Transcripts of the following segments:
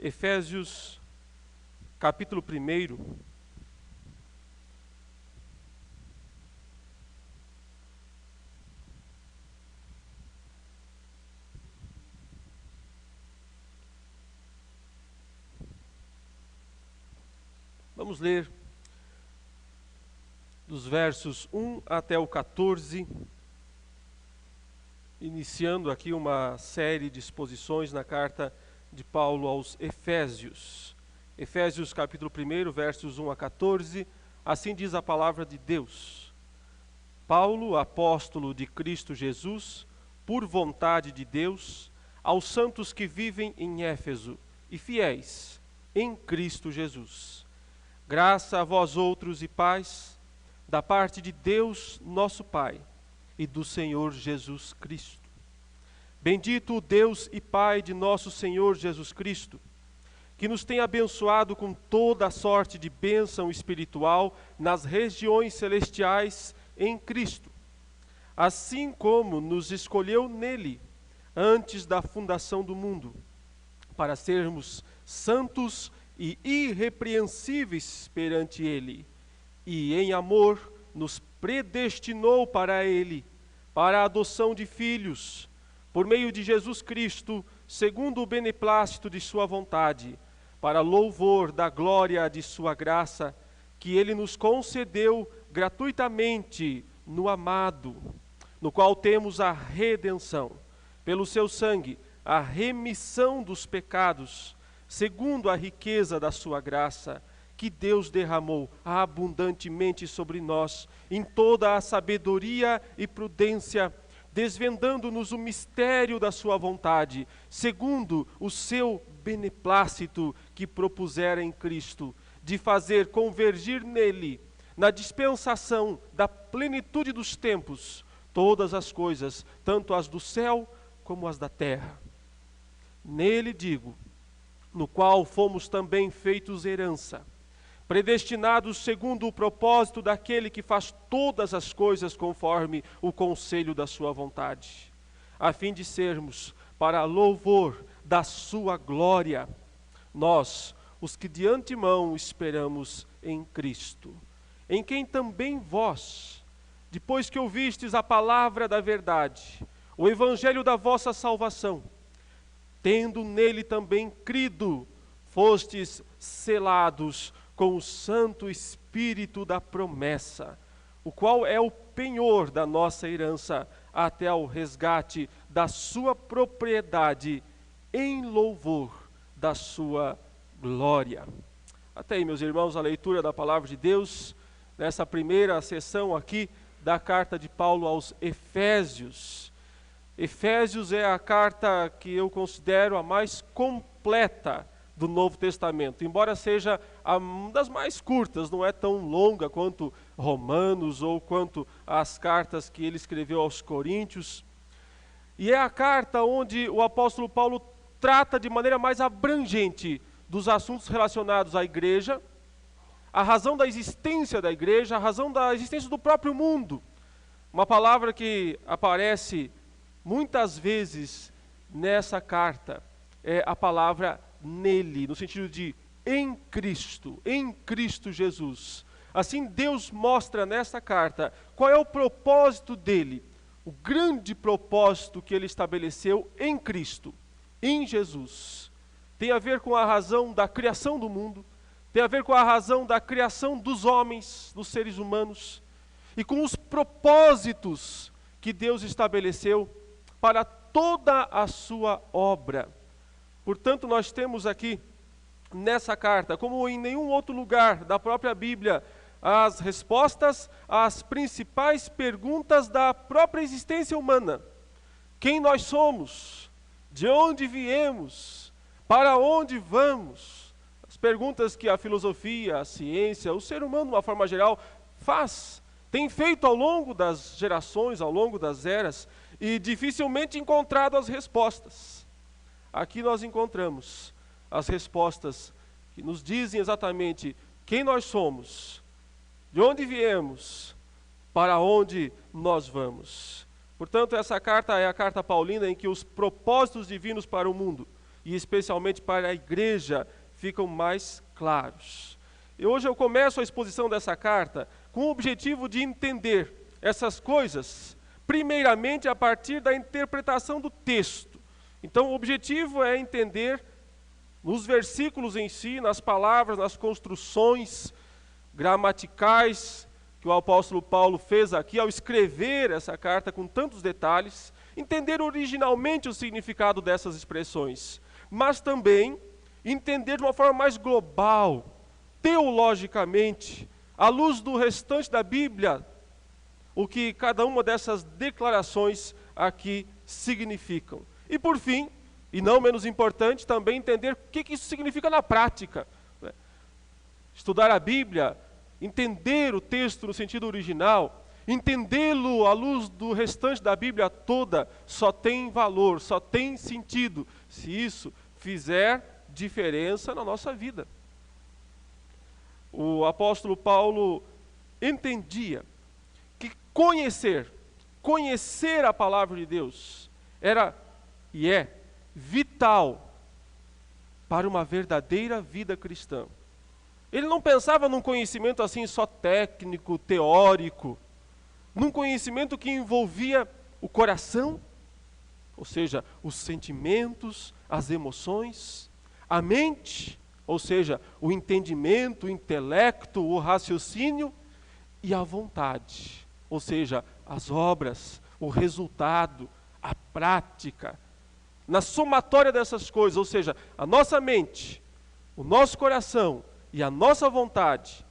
Efésios, capítulo 1. Vamos ler dos versos 1 até o 14, iniciando aqui uma série de exposições na carta de Paulo aos Efésios. Efésios capítulo 1, versos 1 a 14, assim diz a palavra de Deus. Paulo, apóstolo de Cristo Jesus, por vontade de Deus, aos santos que vivem em Éfeso e fiéis em Cristo Jesus. Graça a vós outros e paz, da parte de Deus nosso Pai e do Senhor Jesus Cristo. Bendito o Deus e Pai de nosso Senhor Jesus Cristo, que nos tem abençoado com toda a sorte de bênção espiritual nas regiões celestiais em Cristo, assim como nos escolheu nele, antes da fundação do mundo, para sermos santos e irrepreensíveis perante ele, e em amor nos predestinou para ele, para a adoção de filhos, por meio de Jesus Cristo, segundo o beneplácito de sua vontade, para louvor da glória de sua graça, que ele nos concedeu gratuitamente no amado, no qual temos a redenção, pelo seu sangue, a remissão dos pecados, segundo a riqueza da sua graça, que Deus derramou abundantemente sobre nós, em toda a sabedoria e prudência, desvendando-nos o mistério da sua vontade, segundo o seu beneplácito que propusera em Cristo, de fazer convergir nele, na dispensação da plenitude dos tempos, todas as coisas, tanto as do céu como as da terra. Nele digo, no qual fomos também feitos herança, predestinados segundo o propósito daquele que faz todas as coisas conforme o conselho da sua vontade, a fim de sermos, para louvor da sua glória, nós, os que de antemão esperamos em Cristo, em quem também vós, depois que ouvistes a palavra da verdade, o evangelho da vossa salvação, tendo nele também crido, fostes selados com o Santo Espírito da promessa, o qual é o penhor da nossa herança, até ao resgate da sua propriedade, em louvor da sua glória. Até aí, meus irmãos, a leitura da palavra de Deus, nessa primeira sessão aqui da carta de Paulo aos Efésios. Efésios é a carta que eu considero a mais completa do Novo Testamento, embora seja uma das mais curtas, não é tão longa quanto Romanos ou quanto as cartas que ele escreveu aos Coríntios. E é a carta onde o apóstolo Paulo trata de maneira mais abrangente dos assuntos relacionados à igreja, a razão da existência da igreja, a razão da existência do próprio mundo. Uma palavra que aparece muitas vezes nessa carta é a palavra nele, no sentido de em Cristo Jesus. Assim Deus mostra nessa carta qual é o propósito dele, o grande propósito que ele estabeleceu em Cristo, em Jesus. Tem a ver com a razão da criação do mundo, tem a ver com a razão da criação dos homens, dos seres humanos, e com os propósitos que Deus estabeleceu para toda a sua obra. Portanto, nós temos aqui, nessa carta, como em nenhum outro lugar da própria Bíblia, as respostas às principais perguntas da própria existência humana. Quem nós somos? De onde viemos? Para onde vamos? As perguntas que a filosofia, a ciência, o ser humano, de uma forma geral, tem feito ao longo das gerações, ao longo das eras, e dificilmente encontrado as respostas. Aqui nós encontramos as respostas que nos dizem exatamente quem nós somos, de onde viemos, para onde nós vamos. Portanto, essa carta é a carta paulina em que os propósitos divinos para o mundo e especialmente para a igreja, ficam mais claros. E hoje eu começo a exposição dessa carta com o objetivo de entender essas coisas, primeiramente a partir da interpretação do texto. Então o objetivo é entender nos versículos em si, nas palavras, nas construções gramaticais que o apóstolo Paulo fez aqui ao escrever essa carta com tantos detalhes, entender originalmente o significado dessas expressões, mas também entender de uma forma mais global, teologicamente, à luz do restante da Bíblia, o que cada uma dessas declarações aqui significam. E por fim, e não menos importante, também entender o que isso significa na prática. Estudar a Bíblia, entender o texto no sentido original, entendê-lo à luz do restante da Bíblia toda, só tem valor, só tem sentido, se isso fizer diferença na nossa vida. O apóstolo Paulo entendia que conhecer a palavra de Deus era e é vital para uma verdadeira vida cristã. Ele não pensava num conhecimento assim só técnico, teórico, num conhecimento que envolvia o coração, ou seja, os sentimentos, as emoções, a mente, ou seja, o entendimento, o intelecto, o raciocínio, e a vontade, ou seja, as obras, o resultado, a prática. Na somatória dessas coisas, ou seja, a nossa mente, o nosso coração e a nossa vontade,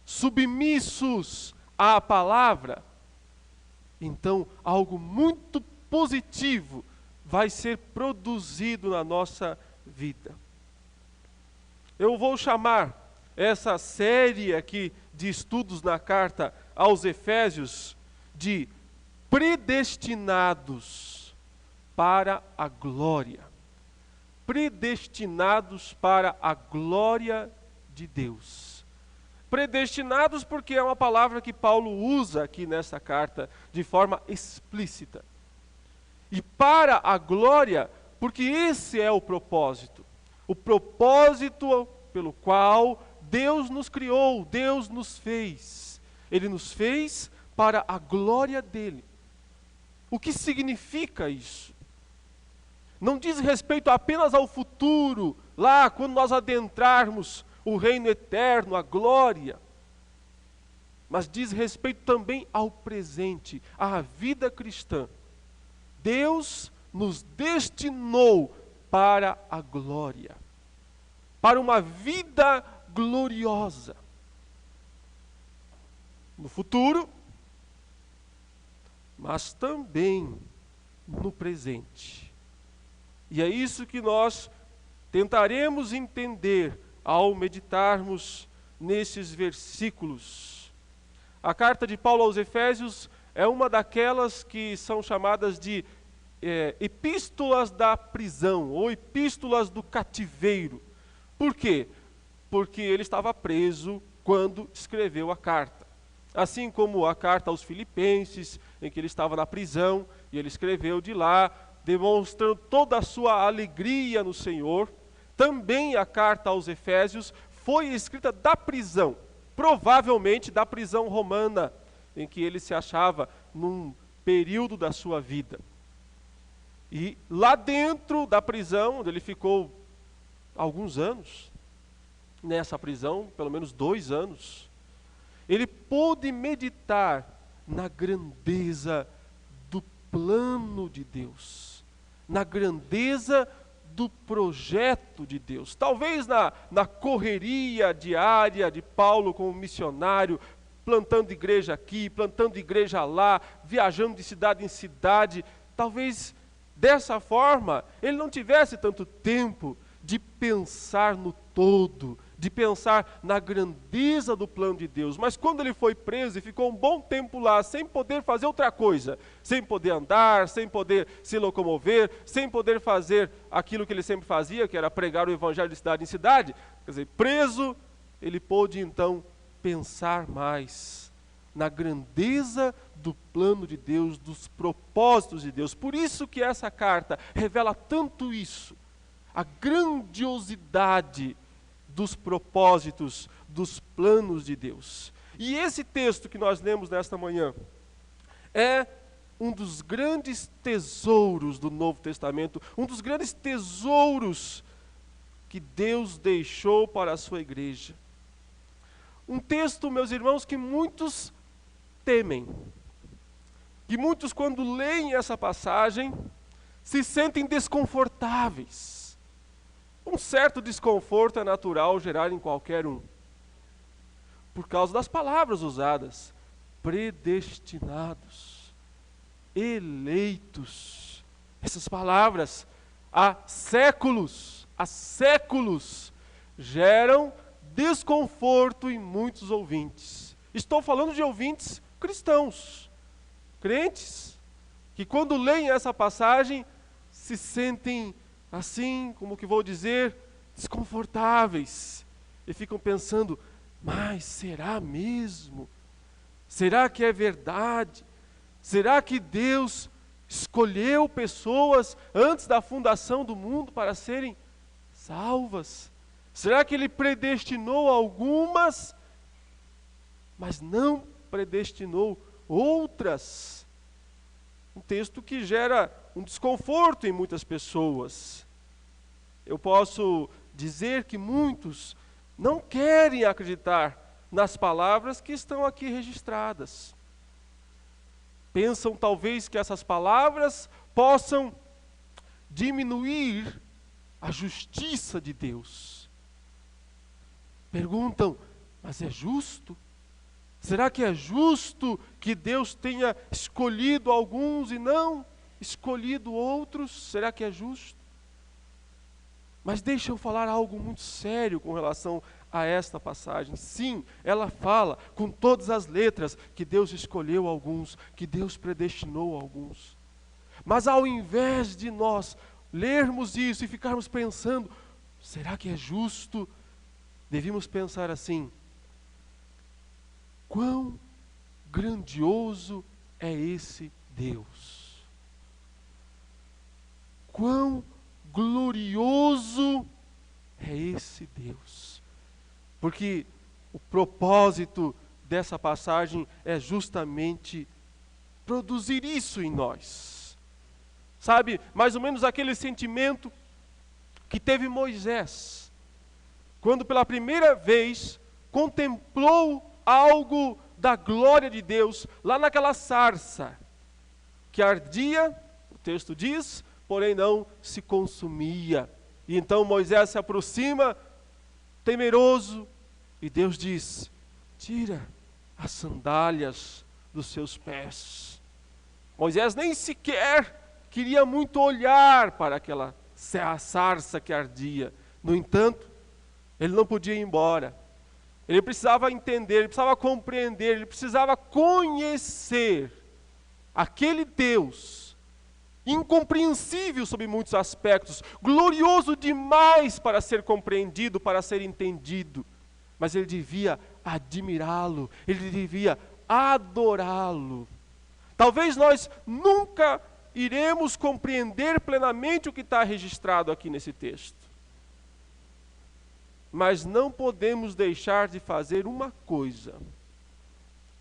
submissos à palavra, então algo muito positivo vai ser produzido na nossa vida. Eu vou chamar essa série aqui de estudos na carta aos Efésios de predestinados para a glória. Predestinados para a glória de Deus. Predestinados porque é uma palavra que Paulo usa aqui nessa carta de forma explícita. E para a glória, porque esse é o propósito. O propósito pelo qual Deus nos criou, Deus nos fez. Ele nos fez para a glória dele. O que significa isso? Não diz respeito apenas ao futuro, lá quando nós adentrarmos o reino eterno, a glória. Mas diz respeito também ao presente, à vida cristã. Deus nos destinou para a glória, para uma vida gloriosa. No futuro, mas também no presente. E é isso que nós tentaremos entender ao meditarmos nesses versículos. A carta de Paulo aos Efésios é uma daquelas que são chamadas de epístolas da prisão, ou epístolas do cativeiro. Por quê? Porque ele estava preso quando escreveu a carta. Assim como a carta aos Filipenses, em que ele estava na prisão, e ele escreveu de lá, demonstrando toda a sua alegria no Senhor. Também a carta aos Efésios foi escrita da prisão, provavelmente da prisão romana, em que ele se achava num período da sua vida. E lá dentro da prisão, onde ele ficou alguns anos, nessa prisão, pelo menos 2 anos, ele pôde meditar na grandeza do plano de Deus, na grandeza do projeto de Deus. Talvez na correria diária de Paulo como missionário, plantando igreja aqui, plantando igreja lá, viajando de cidade em cidade, talvez dessa forma ele não tivesse tanto tempo de pensar no todo, de pensar na grandeza do plano de Deus. Mas quando ele foi preso e ficou um bom tempo lá, sem poder fazer outra coisa, sem poder andar, sem poder se locomover, sem poder fazer aquilo que ele sempre fazia, que era pregar o evangelho de cidade em cidade, quer dizer, preso, ele pôde então pensar mais na grandeza do plano de Deus, dos propósitos de Deus. Por isso que essa carta revela tanto isso, a grandiosidade dos propósitos, dos planos de Deus. E esse texto que nós lemos nesta manhã é um dos grandes tesouros do Novo Testamento, um dos grandes tesouros que Deus deixou para a sua igreja. Um texto, meus irmãos, que muitos temem, que muitos, quando leem essa passagem, se sentem desconfortáveis. Um certo desconforto é natural gerar em qualquer um, por causa das palavras usadas: predestinados, eleitos. Essas palavras, há séculos, geram desconforto em muitos ouvintes. Estou falando de ouvintes cristãos, crentes, que quando leem essa passagem se sentem assim, como que vou dizer, desconfortáveis, e ficam pensando: mas será mesmo? Será que é verdade? Será que Deus escolheu pessoas antes da fundação do mundo para serem salvas? Será que Ele predestinou algumas, mas não predestinou outras? Um texto que gera um desconforto em muitas pessoas. Eu posso dizer que muitos não querem acreditar nas palavras que estão aqui registradas. Pensam talvez que essas palavras possam diminuir a justiça de Deus. Perguntam: mas é justo? Será que é justo que Deus tenha escolhido alguns e não escolhido outros? Será que é justo? Mas deixa eu falar algo muito sério com relação a esta passagem. Sim, ela fala com todas as letras que Deus escolheu alguns, que Deus predestinou alguns. Mas ao invés de nós lermos isso e ficarmos pensando: será que é justo? Devíamos pensar assim: quão grandioso é esse Deus? Quão glorioso é esse Deus? Porque o propósito dessa passagem é justamente produzir isso em nós. Sabe, mais ou menos aquele sentimento que teve Moisés, quando pela primeira vez contemplou algo da glória de Deus, lá naquela sarça, que ardia, o texto diz, porém não se consumia. E então Moisés se aproxima, temeroso, e Deus diz: tira as sandálias dos seus pés. Moisés nem sequer queria muito olhar para aquela sarça que ardia. No entanto, ele não podia ir embora. Ele precisava entender, ele precisava compreender, ele precisava conhecer aquele Deus incompreensível sob muitos aspectos, glorioso demais para ser compreendido, para ser entendido. Mas ele devia admirá-lo, ele devia adorá-lo. Talvez nós nunca iremos compreender plenamente o que está registrado aqui nesse texto. Mas não podemos deixar de fazer uma coisa: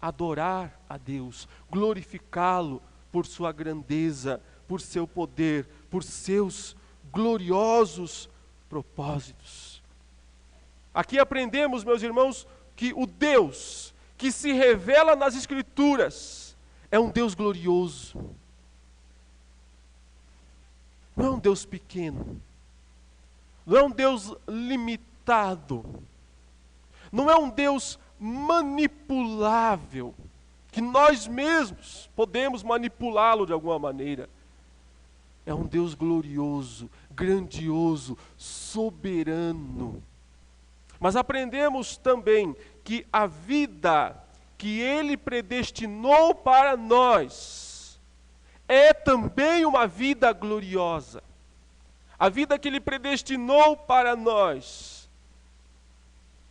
adorar a Deus, glorificá-lo por sua grandeza, por seu poder, por seus gloriosos propósitos. Aqui aprendemos, meus irmãos, que o Deus que se revela nas Escrituras é um Deus glorioso. Não é um Deus pequeno, não é um Deus limitado, não é um Deus manipulável, que nós mesmos podemos manipulá-lo de alguma maneira. É um Deus glorioso, grandioso, soberano. Mas aprendemos também que a vida que Ele predestinou para nós é também uma vida gloriosa. A vida que Ele predestinou para nós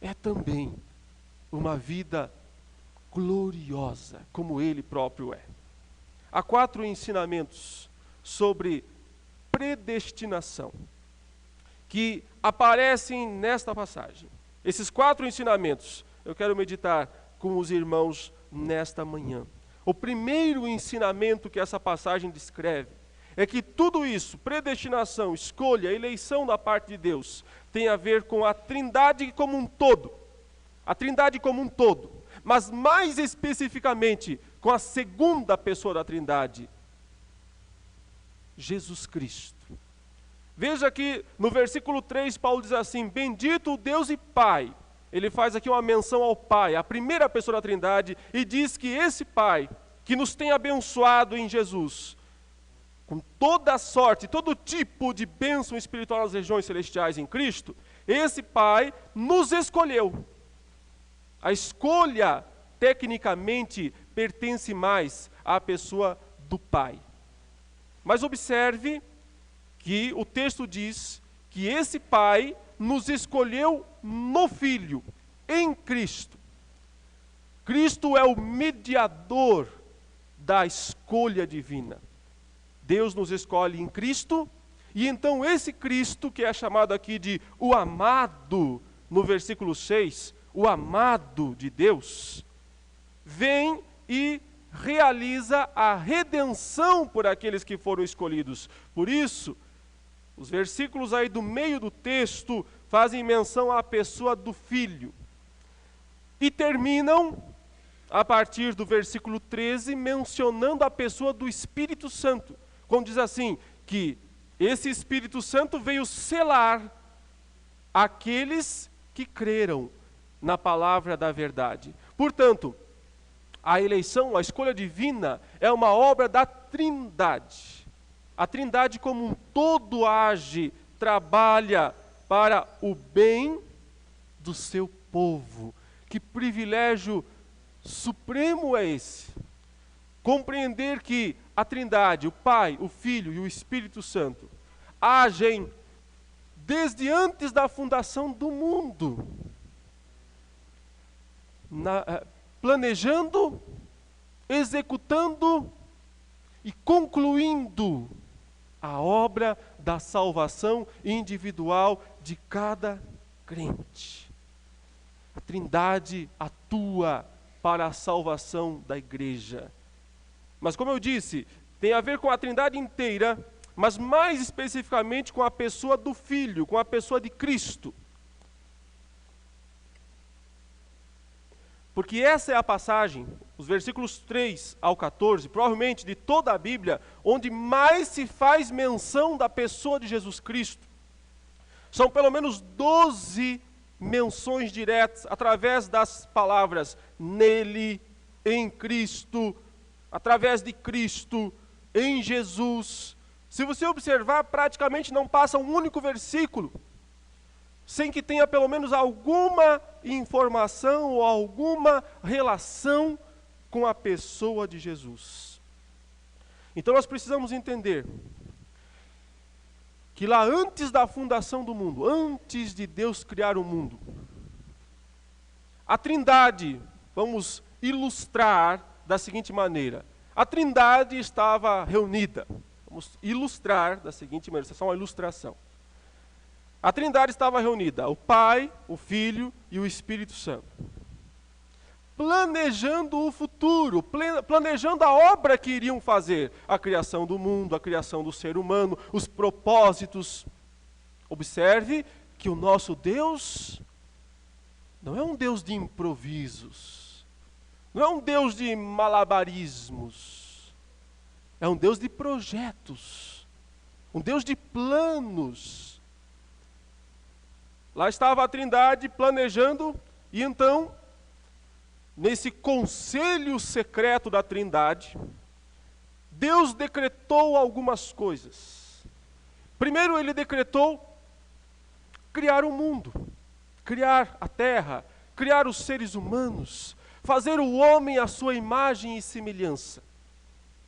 é também uma vida gloriosa, como Ele próprio é. Há 4 ensinamentos sobre predestinação. que aparecem nesta passagem. Esses 4 ensinamentos eu quero meditar com os irmãos nesta manhã. O primeiro ensinamento que essa passagem descreve é que tudo isso, predestinação, escolha, eleição da parte de Deus, tem a ver com a Trindade como um todo. A Trindade como um todo. Mas mais especificamente com a segunda pessoa da Trindade, Jesus Cristo. Veja que no versículo 3 Paulo diz assim: bendito o Deus e Pai. Ele faz aqui uma menção ao Pai, a primeira pessoa da Trindade, e diz que esse Pai, que nos tem abençoado em Jesus, com toda a sorte, todo tipo de bênção espiritual nas regiões celestiais em Cristo, esse Pai nos escolheu. A escolha, tecnicamente, pertence mais à pessoa do Pai. Mas observe que o texto diz que esse Pai nos escolheu no Filho, em Cristo. Cristo é o mediador da escolha divina. Deus nos escolhe em Cristo, e então esse Cristo, que é chamado aqui de o amado, no versículo 6, o amado de Deus, vem e realiza a redenção por aqueles que foram escolhidos. Por isso, os versículos aí do meio do texto fazem menção à pessoa do Filho. E terminam, a partir do versículo 13, mencionando a pessoa do Espírito Santo. Quando diz assim, que esse Espírito Santo veio selar aqueles que creram na palavra da verdade. Portanto, a eleição, a escolha divina é uma obra da Trindade. A Trindade como um todo age, trabalha para o bem do seu povo. Que privilégio supremo é esse? Compreender que a Trindade, o Pai, o Filho e o Espírito Santo, agem desde antes da fundação do mundo, planejando, executando e concluindo a obra da salvação individual de cada crente. A Trindade atua para a salvação da igreja. Mas como eu disse, tem a ver com a Trindade inteira, mas mais especificamente com a pessoa do Filho, com a pessoa de Cristo. Porque essa é a passagem, os versículos 3 ao 14, provavelmente de toda a Bíblia, onde mais se faz menção da pessoa de Jesus Cristo. São pelo menos 12 menções diretas, através das palavras nele, em Cristo, através de Cristo, em Jesus. Se você observar, praticamente não passa um único versículo sem que tenha pelo menos alguma informação ou alguma relação com a pessoa de Jesus. Então nós precisamos entender que lá antes da fundação do mundo, antes de Deus criar o mundo, a Trindade, vamos ilustrar da seguinte maneira: a Trindade estava reunida. Vamos ilustrar da seguinte maneira, isso é só uma ilustração. A Trindade estava reunida, o Pai, o Filho e o Espírito Santo, planejando o futuro, planejando a obra que iriam fazer, a criação do mundo, a criação do ser humano, os propósitos. Observe que o nosso Deus não é um Deus de improvisos, não é um Deus de malabarismos, é um Deus de projetos, um Deus de planos. Lá estava a Trindade planejando, e então, nesse conselho secreto da Trindade, Deus decretou algumas coisas. Primeiro, ele decretou criar o mundo, criar a terra, criar os seres humanos, fazer o homem à sua imagem e semelhança.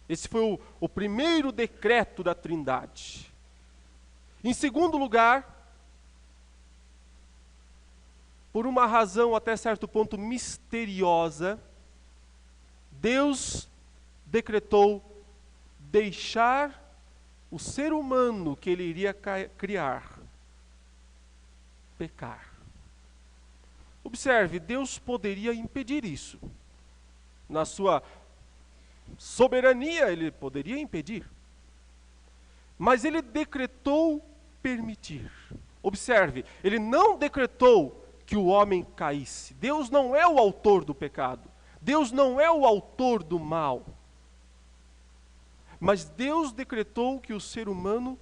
Esse foi o primeiro decreto da Trindade. Em segundo lugar, por uma razão até certo ponto misteriosa, Deus decretou deixar o ser humano que ele iria criar pecar. Observe, Deus poderia impedir isso. Na sua soberania, Ele poderia impedir. Mas Ele decretou permitir. Observe, Ele não decretou que o homem caísse. Deus não é o autor do pecado. Deus não é o autor do mal. Mas Deus decretou que o ser humano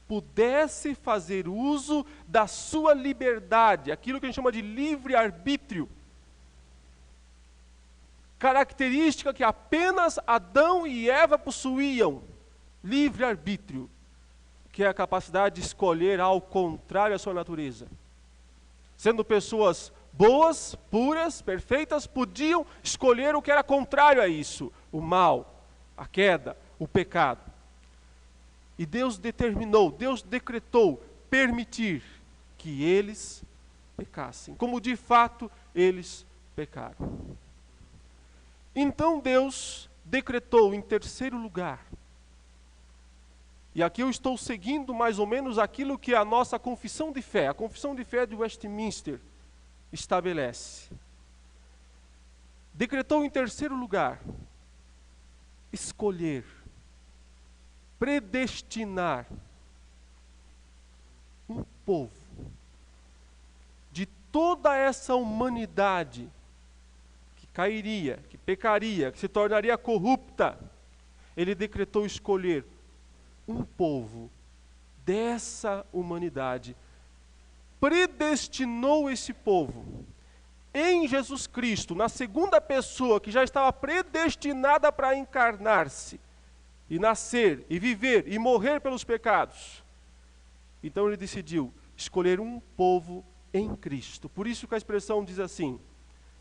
pudesse fazer uso da sua liberdade, aquilo que a gente chama de livre-arbítrio. Característica que apenas Adão e Eva possuíam, livre-arbítrio, que é a capacidade de escolher ao contrário à sua natureza. Sendo pessoas boas, puras, perfeitas, podiam escolher o que era contrário a isso, o mal, a queda, o pecado. E Deus determinou, Deus decretou permitir que eles pecassem, como de fato eles pecaram. Então Deus decretou em terceiro lugar, e aqui eu estou seguindo mais ou menos aquilo que a nossa confissão de fé, a confissão de fé de Westminster estabelece. Decretou em terceiro lugar, escolher, predestinar um povo de toda essa humanidade que cairia, que pecaria, que se tornaria corrupta. Ele decretou escolher um povo dessa humanidade, predestinou esse povo em Jesus Cristo, na segunda pessoa que já estava predestinada para encarnar-se, e nascer, e viver, e morrer pelos pecados. Então ele decidiu escolher um povo em Cristo. Por isso que a expressão diz assim,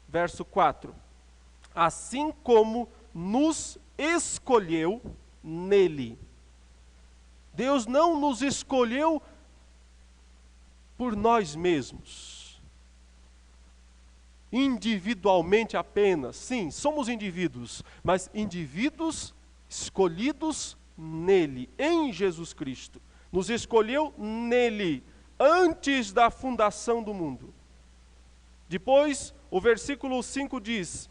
verso 4, assim como nos escolheu nele. Deus não nos escolheu por nós mesmos, individualmente apenas. Sim, somos indivíduos, mas indivíduos escolhidos nele, em Jesus Cristo. Nos escolheu nele, antes da fundação do mundo. Depois, o versículo 5 diz,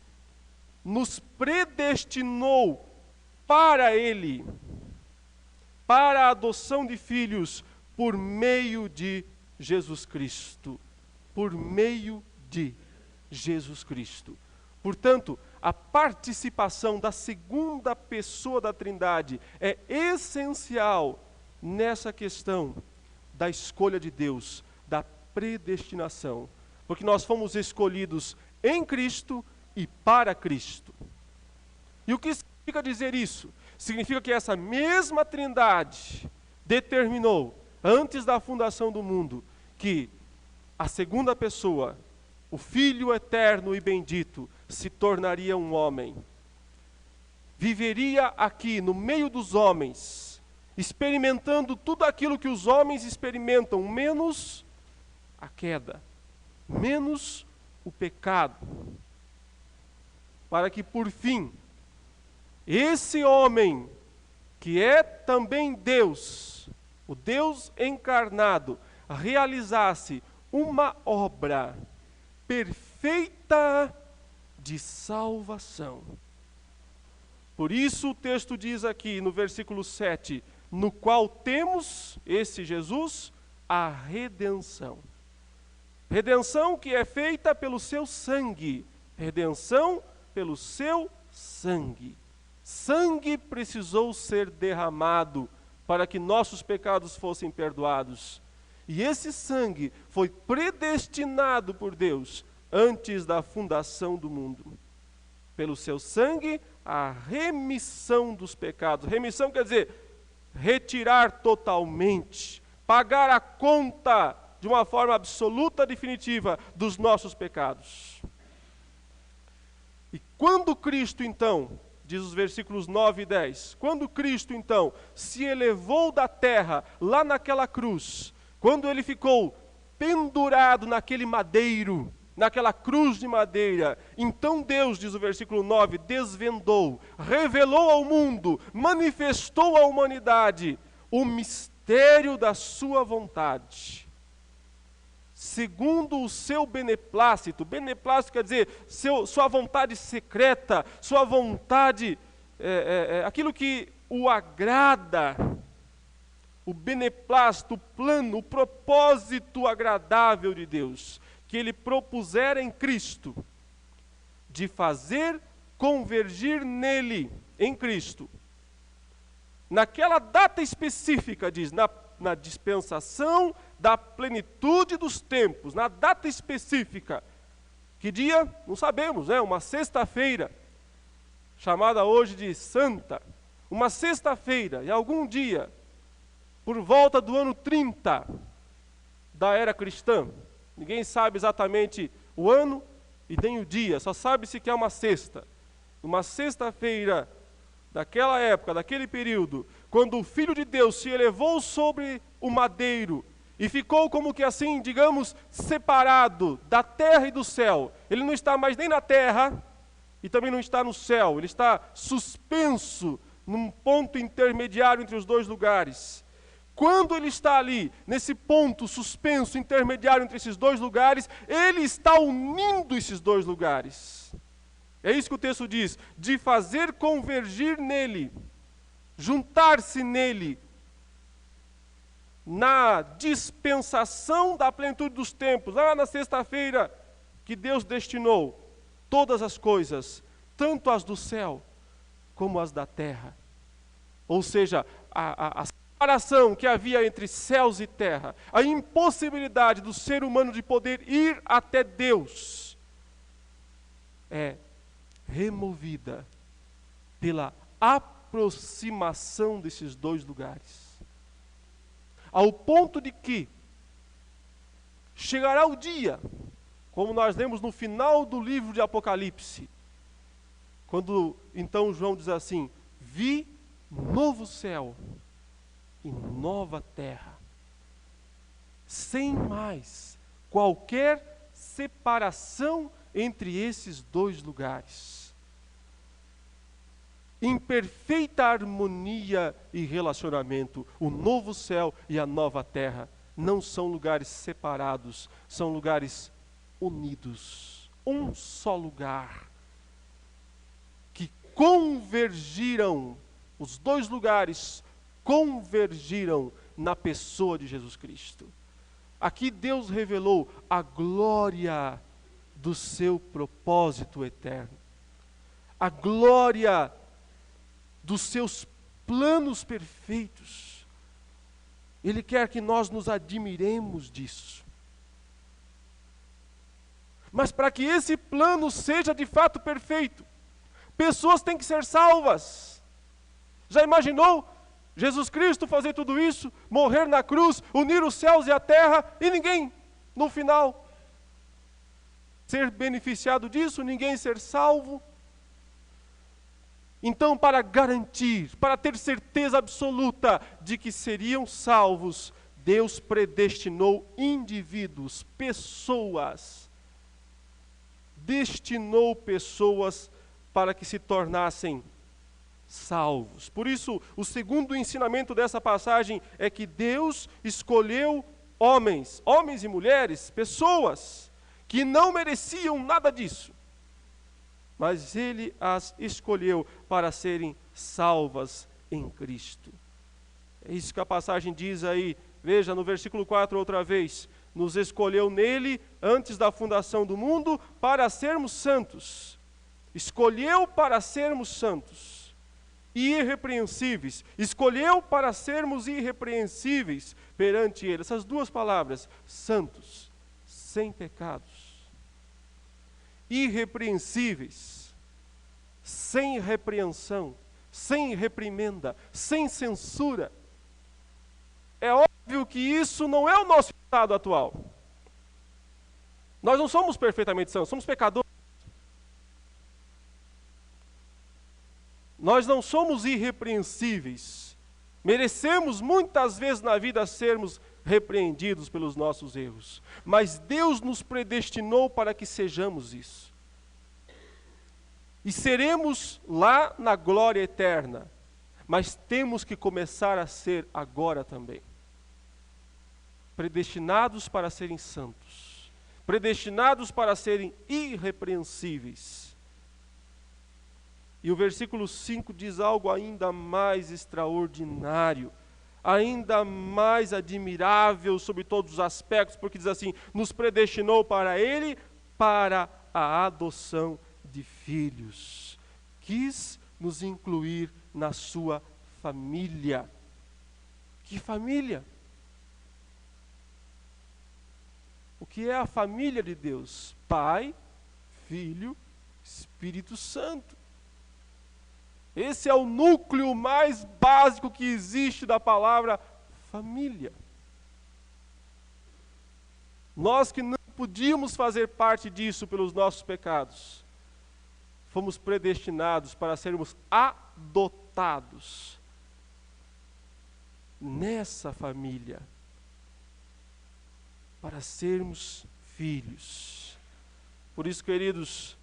nos predestinou para ele, para a adoção de filhos, por meio de Jesus Cristo. Por meio de Jesus Cristo. Portanto, a participação da segunda pessoa da Trindade é essencial nessa questão da escolha de Deus, da predestinação. Porque nós fomos escolhidos em Cristo e para Cristo. E o que significa dizer isso? Significa que essa mesma Trindade determinou, antes da fundação do mundo, que a segunda pessoa, o Filho eterno e bendito, se tornaria um homem. Viveria aqui, no meio dos homens, experimentando tudo aquilo que os homens experimentam, menos a queda, menos o pecado. Para que, por fim, esse homem, que é também Deus, o Deus encarnado, realizasse uma obra perfeita de salvação. Por isso o texto diz aqui no versículo 7, no qual temos, esse Jesus, a redenção. Redenção que é feita pelo seu sangue. Redenção pelo seu sangue. Sangue precisou ser derramado para que nossos pecados fossem perdoados. E esse sangue foi predestinado por Deus antes da fundação do mundo. Pelo seu sangue, a remissão dos pecados. Remissão quer dizer retirar totalmente, pagar a conta de uma forma absoluta, definitiva, dos nossos pecados. E quando Cristo, então, diz os versículos 9 e 10, quando Cristo, então, se elevou da terra, lá naquela cruz, quando ele ficou pendurado naquele madeiro, naquela cruz de madeira, então Deus, diz o versículo 9, desvendou, revelou ao mundo, manifestou à humanidade o mistério da sua vontade, segundo o seu beneplácito. Beneplácito quer dizer sua vontade secreta, sua vontade, aquilo que o agrada, o beneplácito, o plano, o propósito agradável de Deus, que Ele propusera em Cristo, de fazer convergir nele, em Cristo, naquela data específica, diz, na dispensação da plenitude dos tempos, na data específica. Que dia? Não sabemos, uma sexta-feira, chamada hoje de Santa, uma sexta-feira, e algum dia, por volta do ano 30 da era cristã, ninguém sabe exatamente o ano e nem o dia, só sabe-se que é uma sexta. Uma sexta-feira daquela época, daquele período, quando o Filho de Deus se elevou sobre o madeiro e ficou como que assim, digamos, separado da terra e do céu. Ele não está mais nem na terra e também não está no céu, ele está suspenso num ponto intermediário entre os dois lugares. Quando ele está ali, nesse ponto suspenso, intermediário entre esses dois lugares, ele está unindo esses dois lugares. É isso que o texto diz, de fazer convergir nele, juntar-se nele, na dispensação da plenitude dos tempos, lá na sexta-feira que Deus destinou todas as coisas, tanto as do céu como as da terra. Ou seja, a separação que havia entre céus e terra, a impossibilidade do ser humano de poder ir até Deus, é removida pela aproximação desses dois lugares. Ao ponto de que chegará o dia, como nós lemos no final do livro de Apocalipse, quando então João diz assim: vi novo céu e nova terra, sem mais qualquer separação entre esses dois lugares. Em perfeita harmonia e relacionamento, o novo céu e a nova terra não são lugares separados, são lugares unidos. Um só lugar, que convergiram, os dois lugares convergiram na pessoa de Jesus Cristo. Aqui Deus revelou a glória do seu propósito eterno, a glória dos seus planos perfeitos. Ele quer que nós nos admiremos disso. Mas para que esse plano seja de fato perfeito, pessoas têm que ser salvas. Já imaginou Jesus Cristo fazer tudo isso, morrer na cruz, unir os céus e a terra, e ninguém, no final, ser beneficiado disso, ninguém ser salvo? Então, para garantir, para ter certeza absoluta de que seriam salvos, Deus predestinou indivíduos, pessoas, destinou pessoas para que se tornassem salvos. Por isso, o segundo ensinamento dessa passagem é que Deus escolheu homens e mulheres, pessoas que não mereciam nada disso, mas Ele as escolheu para serem salvas em Cristo. É isso que a passagem diz aí, veja no versículo 4 outra vez: nos escolheu nele antes da fundação do mundo para sermos santos. Escolheu para sermos santos e irrepreensíveis. Escolheu para sermos irrepreensíveis perante Ele. Essas duas palavras, santos, sem pecados. Irrepreensíveis, sem repreensão, sem reprimenda, sem censura. É óbvio que isso não é o nosso estado atual. Nós não somos perfeitamente santos, somos pecadores. Nós não somos irrepreensíveis. Merecemos muitas vezes na vida sermos repreendidos pelos nossos erros. Mas Deus nos predestinou para que sejamos isso. E seremos lá na glória eterna. Mas temos que começar a ser agora também. predestinados para serem santos, predestinados para serem irrepreensíveis. E o versículo 5 diz algo ainda mais extraordinário, ainda mais admirável sobre todos os aspectos, porque diz assim: nos predestinou para Ele, para a adoção de filhos. Quis nos incluir na sua família. Que família? O que é a família de Deus? Pai, Filho, Espírito Santo. Esse é o núcleo mais básico que existe da palavra família. Nós que não podíamos fazer parte disso pelos nossos pecados, fomos predestinados para sermos adotados nessa família, para sermos filhos. Por isso, queridos,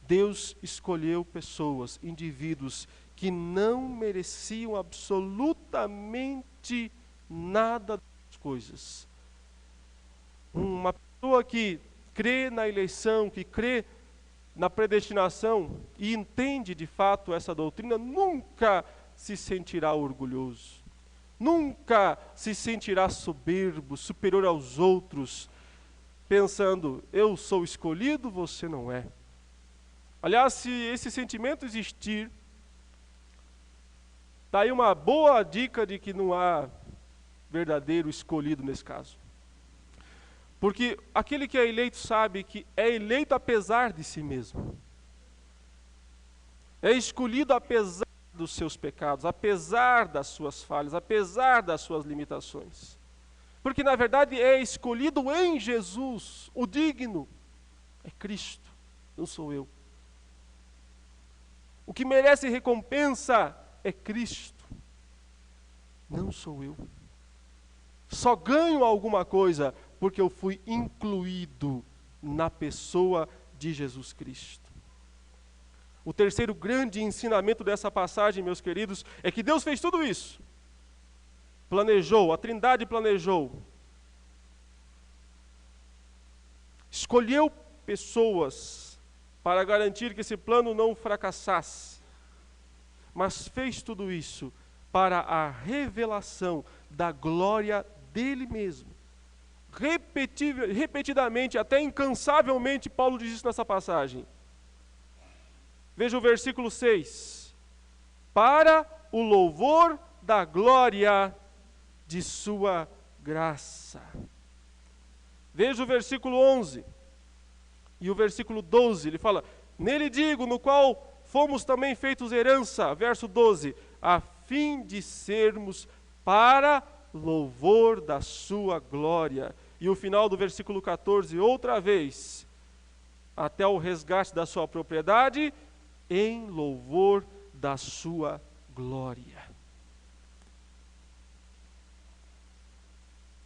Deus escolheu pessoas, indivíduos que não mereciam absolutamente nada das coisas. Uma pessoa que crê na eleição, que crê na predestinação e entende de fato essa doutrina, nunca se sentirá orgulhoso, nunca se sentirá soberbo, superior aos outros, pensando: eu sou escolhido, você não é. Aliás, se esse sentimento existir, está aí uma boa dica de que não há verdadeiro escolhido nesse caso. Porque aquele que é eleito sabe que é eleito apesar de si mesmo. É escolhido apesar dos seus pecados, apesar das suas falhas, apesar das suas limitações. Porque na verdade é escolhido em Jesus, o digno é Cristo, não sou eu. O que merece recompensa é Cristo, não sou eu. Só ganho alguma coisa porque eu fui incluído na pessoa de Jesus Cristo. O terceiro grande ensinamento dessa passagem, meus queridos, é que Deus fez tudo isso. Planejou, a Trindade planejou. Escolheu pessoas para garantir que esse plano não fracassasse. Mas fez tudo isso para a revelação da glória dele mesmo. Repetidamente, até incansavelmente, Paulo diz isso nessa passagem. Veja o versículo 6. Para o louvor da glória de sua graça. Veja o versículo 11. E o versículo 12, ele fala: nele digo, no qual fomos também feitos herança, verso 12, a fim de sermos para louvor da sua glória. E o final do versículo 14, outra vez, até o resgate da sua propriedade, em louvor da sua glória.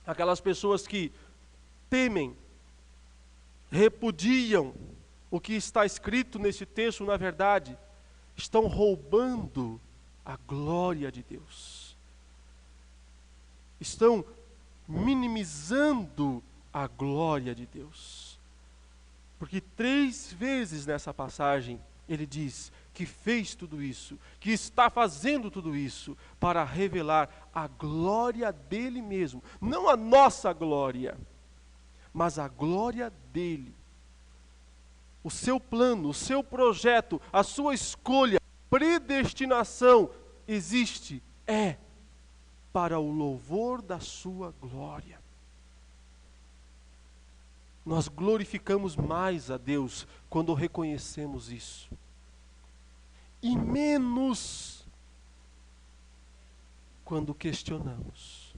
Aquelas pessoas que temem, repudiam o que está escrito nesse texto, na verdade, estão roubando a glória de Deus. Estão minimizando a glória de Deus. Porque 3 vezes nessa passagem ele diz que fez tudo isso, que está fazendo tudo isso para revelar a glória dele mesmo, não a nossa glória, mas a glória dele. O seu plano, o seu projeto, a sua escolha, predestinação existe, é para o louvor da sua glória. Nós glorificamos mais a Deus quando reconhecemos isso. E menos quando questionamos.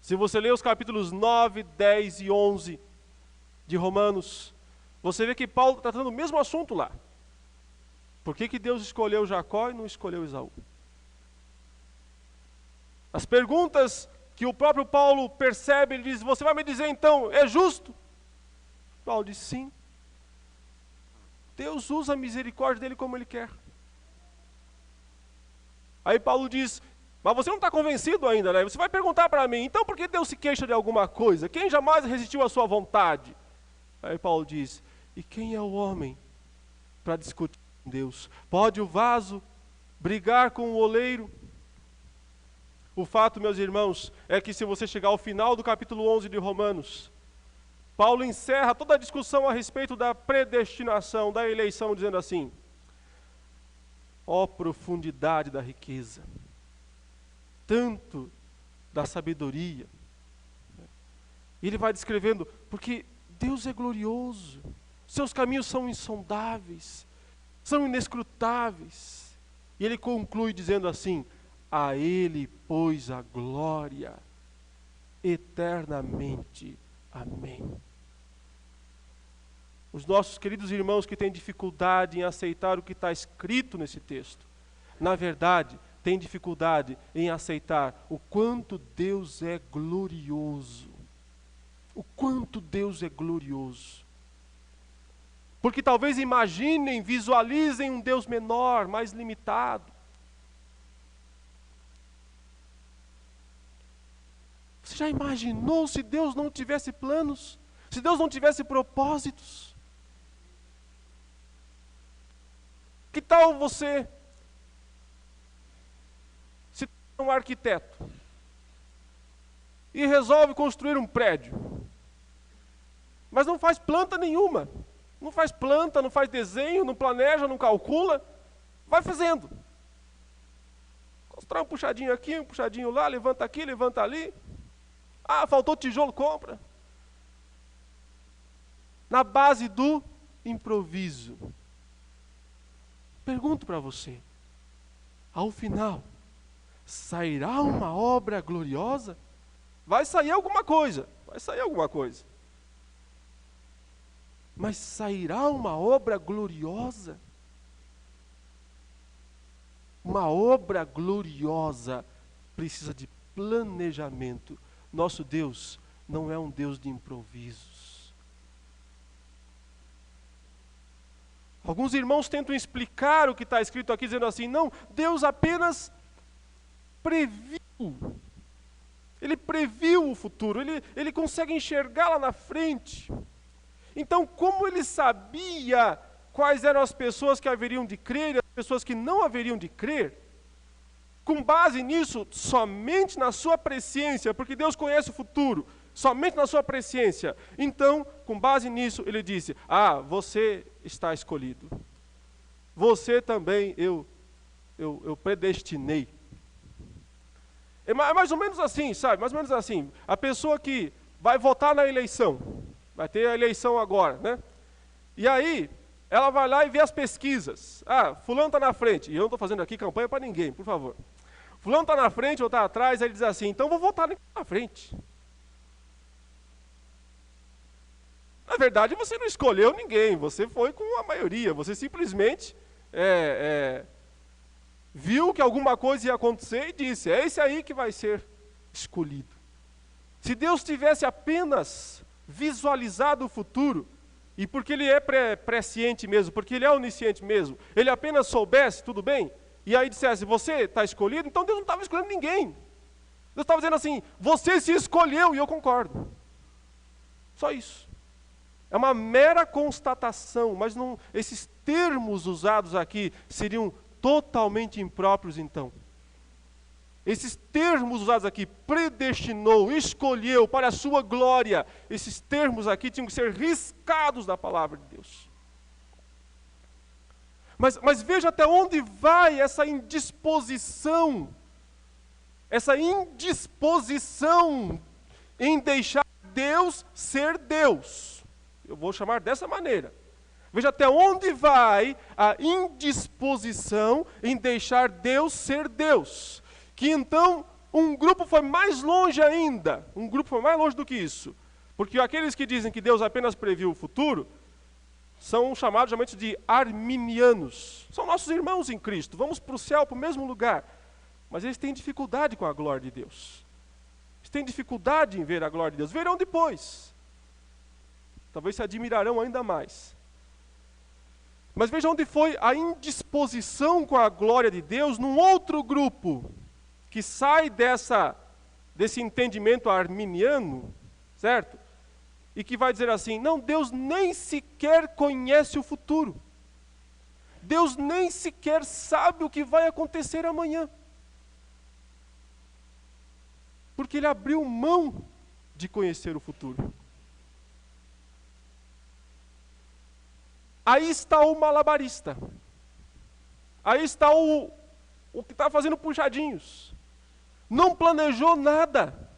Se você ler os capítulos 9, 10 e 11 de Romanos, você vê que Paulo está tratando o mesmo assunto lá. Por que Deus escolheu Jacó e não escolheu Esaú? As perguntas que o próprio Paulo percebe, ele diz: você vai me dizer então, é justo? Paulo diz: sim. Deus usa a misericórdia dele como ele quer. Aí Paulo diz: Mas você não está convencido ainda, né? Você vai perguntar para mim, então por que Deus se queixa de alguma coisa? Quem jamais resistiu à sua vontade? Aí Paulo diz, e quem é o homem para discutir com Deus? Pode o vaso brigar com o oleiro? O fato, meus irmãos, é que se você chegar ao final do capítulo 11 de Romanos, Paulo encerra toda a discussão a respeito da predestinação, da eleição, dizendo assim, ó profundidade da riqueza, tanto da sabedoria. E ele vai descrevendo, porque Deus é glorioso, seus caminhos são insondáveis, são inescrutáveis. E ele conclui dizendo assim, a ele, pois, a glória eternamente. Amém. Os nossos queridos irmãos que têm dificuldade em aceitar o que está escrito nesse texto, na verdade, têm dificuldade em aceitar o quanto Deus é glorioso. O quanto Deus é glorioso. Porque talvez imaginem, visualizem um Deus menor, mais limitado. Você já imaginou se Deus não tivesse planos? Se Deus não tivesse propósitos? Que tal você se tornar um arquiteto e resolve construir um prédio, mas não faz planta nenhuma, não faz planta, não faz desenho, não planeja, não calcula, vai fazendo. Constrói um puxadinho aqui, um puxadinho lá, levanta aqui, levanta ali. Ah, faltou tijolo, compra. Na base do improviso. Pergunto para você, ao final, sairá uma obra gloriosa? Vai sair alguma coisa, Mas sairá uma obra gloriosa? Uma obra gloriosa precisa de planejamento. Nosso Deus não é um Deus de improvisos. Alguns irmãos tentam explicar o que está escrito aqui, dizendo assim, não, Deus apenas previu. Ele previu o futuro, ele consegue enxergar lá na frente. Então, como ele sabia quais eram as pessoas que haveriam de crer e as pessoas que não haveriam de crer, com base nisso, somente na sua presciência, porque Deus conhece o futuro, somente na sua presciência. Então, com base nisso, ele disse, você está escolhido. Você também eu predestinei. É mais ou menos assim, sabe? Mais ou menos assim. A pessoa que vai votar na eleição, vai ter a eleição agora, né? E aí, ela vai lá e vê as pesquisas. Fulano está na frente. E eu não estou fazendo aqui campanha para ninguém, por favor. Fulano está na frente ou está atrás, aí ele diz assim, então vou votar na frente. Na verdade, você não escolheu ninguém, você foi com a maioria, você simplesmente viu que alguma coisa ia acontecer e disse, é esse aí que vai ser escolhido. Se Deus tivesse apenas visualizado o futuro, e porque Ele é presciente mesmo, porque Ele é onisciente mesmo, Ele apenas soubesse, tudo bem, e aí dissesse, você está escolhido, então Deus não estava escolhendo ninguém. Deus estava dizendo assim, você se escolheu, e eu concordo. Só isso. É uma mera constatação, mas não, esses termos usados aqui seriam totalmente impróprios então. Esses termos usados aqui, predestinou, escolheu para a sua glória, esses termos aqui tinham que ser riscados da palavra de Deus. Mas veja até onde vai essa indisposição em deixar Deus ser Deus. Eu vou chamar dessa maneira. Veja até onde vai a indisposição em deixar Deus ser Deus. Que então um grupo foi mais longe ainda. Um grupo foi mais longe do que isso. Porque aqueles que dizem que Deus apenas previu o futuro, são chamados geralmente de arminianos. São nossos irmãos em Cristo. Vamos para o céu, para o mesmo lugar. Mas eles têm dificuldade com a glória de Deus. Eles têm dificuldade em ver a glória de Deus. Verão depois. Talvez se admirarão ainda mais. Mas veja onde foi a indisposição com a glória de Deus num outro grupo. que sai desse entendimento arminiano, certo? E que vai dizer assim: não, Deus nem sequer conhece o futuro. Deus nem sequer sabe o que vai acontecer amanhã. Porque Ele abriu mão de conhecer o futuro. Aí está o malabarista. Aí está o que está fazendo puxadinhos. Não planejou nada.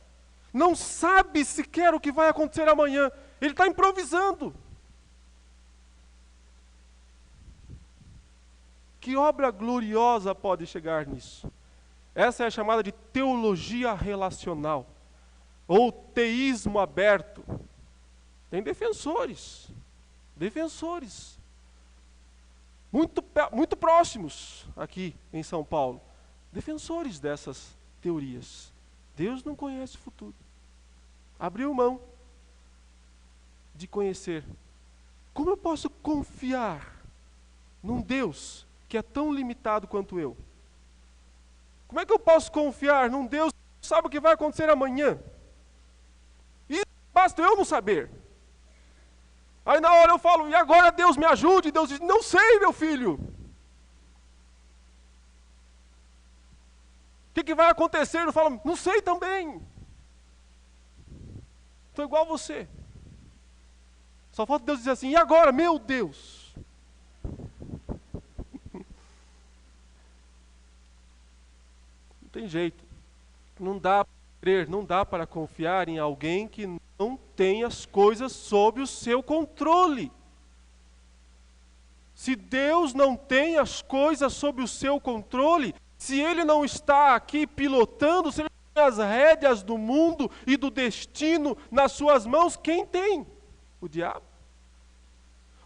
Não sabe sequer o que vai acontecer amanhã. Ele está improvisando. Que obra gloriosa pode chegar nisso? Essa é a chamada de teologia relacional, ou teísmo aberto. Tem defensores, muito próximos aqui em São Paulo, defensores dessas teorias. Deus não conhece o futuro. Abriu mão de conhecer. Como eu posso confiar num Deus que é tão limitado quanto eu? Como é que eu posso confiar num Deus que sabe o que vai acontecer amanhã? E basta eu não saber. Aí na hora eu falo: e agora Deus me ajude? Deus diz: não sei, meu filho. O que vai acontecer? Eu falo: não sei também. Estou igual a você. Só falta Deus dizer assim: e agora, meu Deus? Não tem jeito. Não dá para crer, não dá para confiar em alguém que não tem as coisas sob o seu controle. Se Deus não tem as coisas sob o seu controle, se Ele não está aqui pilotando, se Ele não tem as rédeas do mundo e do destino nas suas mãos, quem tem? O diabo?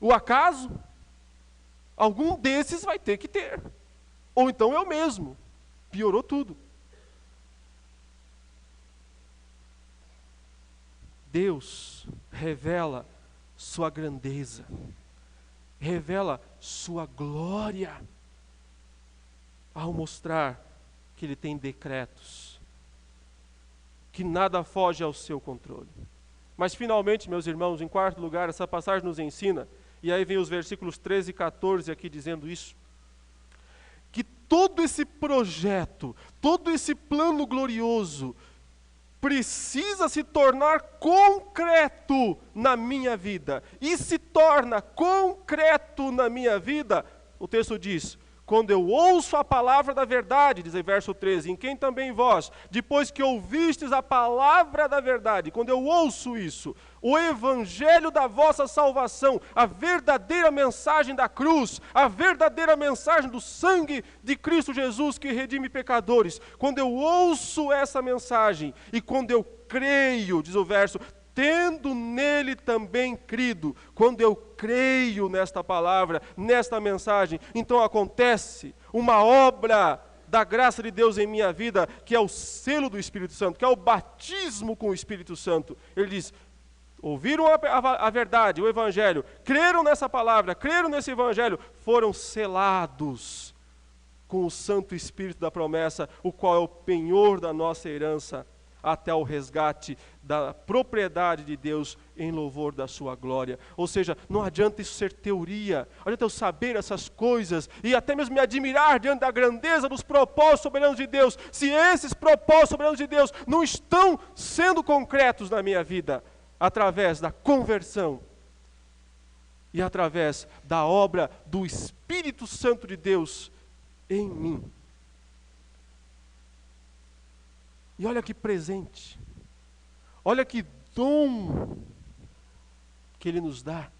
O acaso? Algum desses vai ter que ter. Ou então eu mesmo. Piorou tudo. Deus revela sua grandeza, revela sua glória, ao mostrar que Ele tem decretos, que nada foge ao seu controle. Mas finalmente, meus irmãos, em quarto lugar, essa passagem nos ensina, e aí vem os versículos 13 e 14 aqui dizendo isso, que todo esse projeto, todo esse plano glorioso, precisa se tornar concreto na minha vida. E se torna concreto na minha vida, o texto diz: quando eu ouço a palavra da verdade, diz em verso 13, em quem também vós, depois que ouvistes a palavra da verdade, quando eu ouço isso, o evangelho da vossa salvação, a verdadeira mensagem da cruz, a verdadeira mensagem do sangue de Cristo Jesus que redime pecadores, quando eu ouço essa mensagem e quando eu creio, diz o verso, tendo nele também crido, quando eu creio nesta palavra, nesta mensagem, então acontece uma obra da graça de Deus em minha vida, que é o selo do Espírito Santo, que é o batismo com o Espírito Santo. Ele diz: ouviram a verdade, o Evangelho, creram nessa palavra, creram nesse Evangelho, foram selados com o Santo Espírito da promessa, o qual é o penhor da nossa herança, até o resgate da propriedade de Deus em louvor da sua glória. Ou seja, não adianta isso ser teoria, não adianta eu saber essas coisas e até mesmo me admirar diante da grandeza dos propósitos soberanos de Deus, se esses propósitos soberanos de Deus não estão sendo concretos na minha vida, através da conversão e através da obra do Espírito Santo de Deus em mim. E olha que presente, olha que dom que Ele nos dá,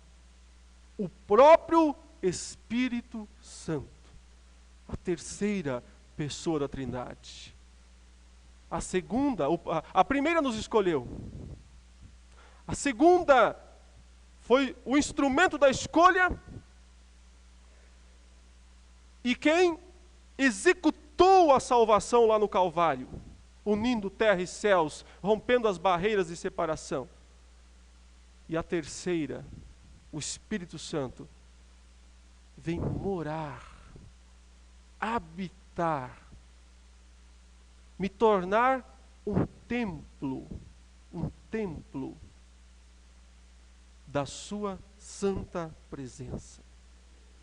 o próprio Espírito Santo, a terceira pessoa da Trindade. A primeira nos escolheu, a segunda foi o instrumento da escolha, e quem executou a salvação lá no Calvário, unindo terra e céus, rompendo as barreiras de separação. E a terceira, o Espírito Santo, vem morar, habitar me tornar um templo da sua santa presença.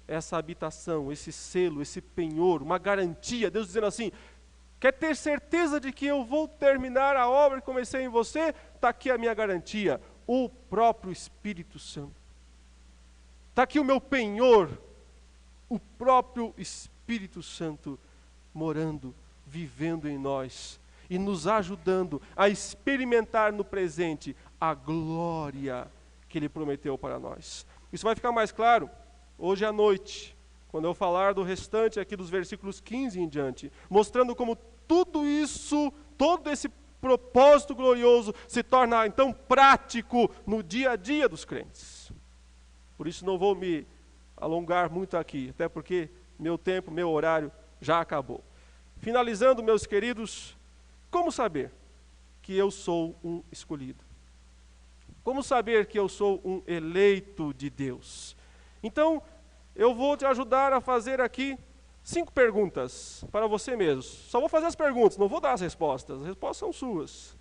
Essa habitação, esse selo, esse penhor, uma garantia, Deus dizendo assim, quer ter certeza de que eu vou terminar a obra que comecei em você? Está aqui a minha garantia, o próprio Espírito Santo. Está aqui o meu penhor, o próprio Espírito Santo morando, vivendo em nós e nos ajudando a experimentar no presente a glória que Ele prometeu para nós. Isso vai ficar mais claro hoje à noite, quando eu falar do restante aqui dos versículos 15 em diante, mostrando como tudo isso, todo esse propósito glorioso se torna então prático no dia a dia dos crentes. Por isso não vou me alongar muito aqui, até porque meu tempo, meu horário já acabou. Finalizando, meus queridos, como saber que eu sou um escolhido? Como saber que eu sou um eleito de Deus? Então, eu vou te ajudar a fazer aqui 5 perguntas para você mesmo. Só vou fazer as perguntas, não vou dar as respostas são suas.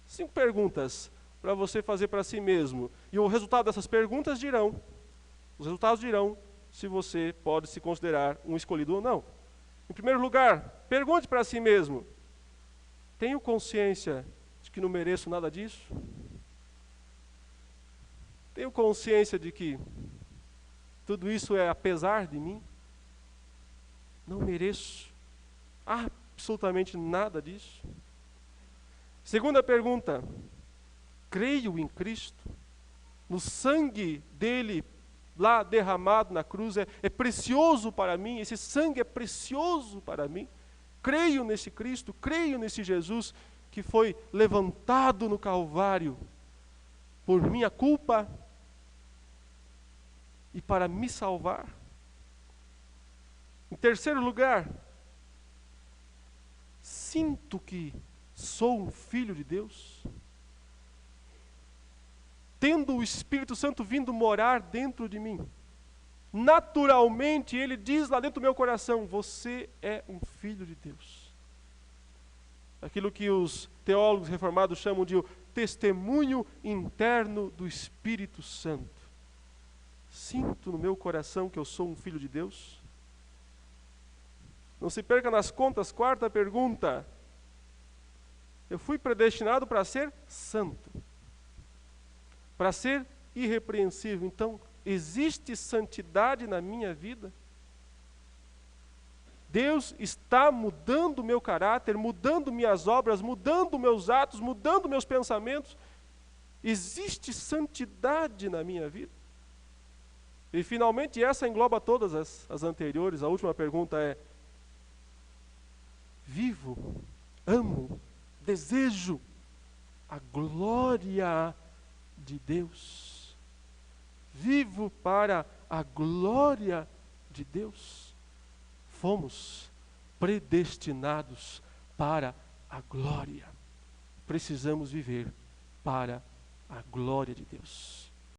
5 perguntas para você fazer para si mesmo. E o resultado dessas perguntas os resultados dirão se você pode se considerar um escolhido ou não. Em primeiro lugar, pergunte para si mesmo: tenho consciência de que não mereço nada disso? Tenho consciência de que tudo isso é apesar de mim? Não mereço absolutamente nada disso. Segunda pergunta: creio em Cristo? No sangue dele lá derramado na cruz é precioso para mim, esse sangue é precioso para mim. Creio nesse Cristo, creio nesse Jesus que foi levantado no Calvário por minha culpa e para me salvar. Em terceiro lugar, sinto que sou um filho de Deus. Tendo o Espírito Santo vindo morar dentro de mim, naturalmente Ele diz lá dentro do meu coração: você é um filho de Deus. Aquilo que os teólogos reformados chamam de o testemunho interno do Espírito Santo. Sinto no meu coração que eu sou um filho de Deus? Não se perca nas contas, quarta pergunta. Eu fui predestinado para ser santo, para ser irrepreensível. Então, existe santidade na minha vida? Deus está mudando o meu caráter, mudando minhas obras, mudando meus atos, mudando meus pensamentos. Existe santidade na minha vida? E finalmente essa engloba todas as anteriores. A última pergunta é: vivo, amo, desejo a glória de Deus? Vivo para a glória de Deus? Fomos predestinados para a glória. Precisamos viver para a glória de Deus.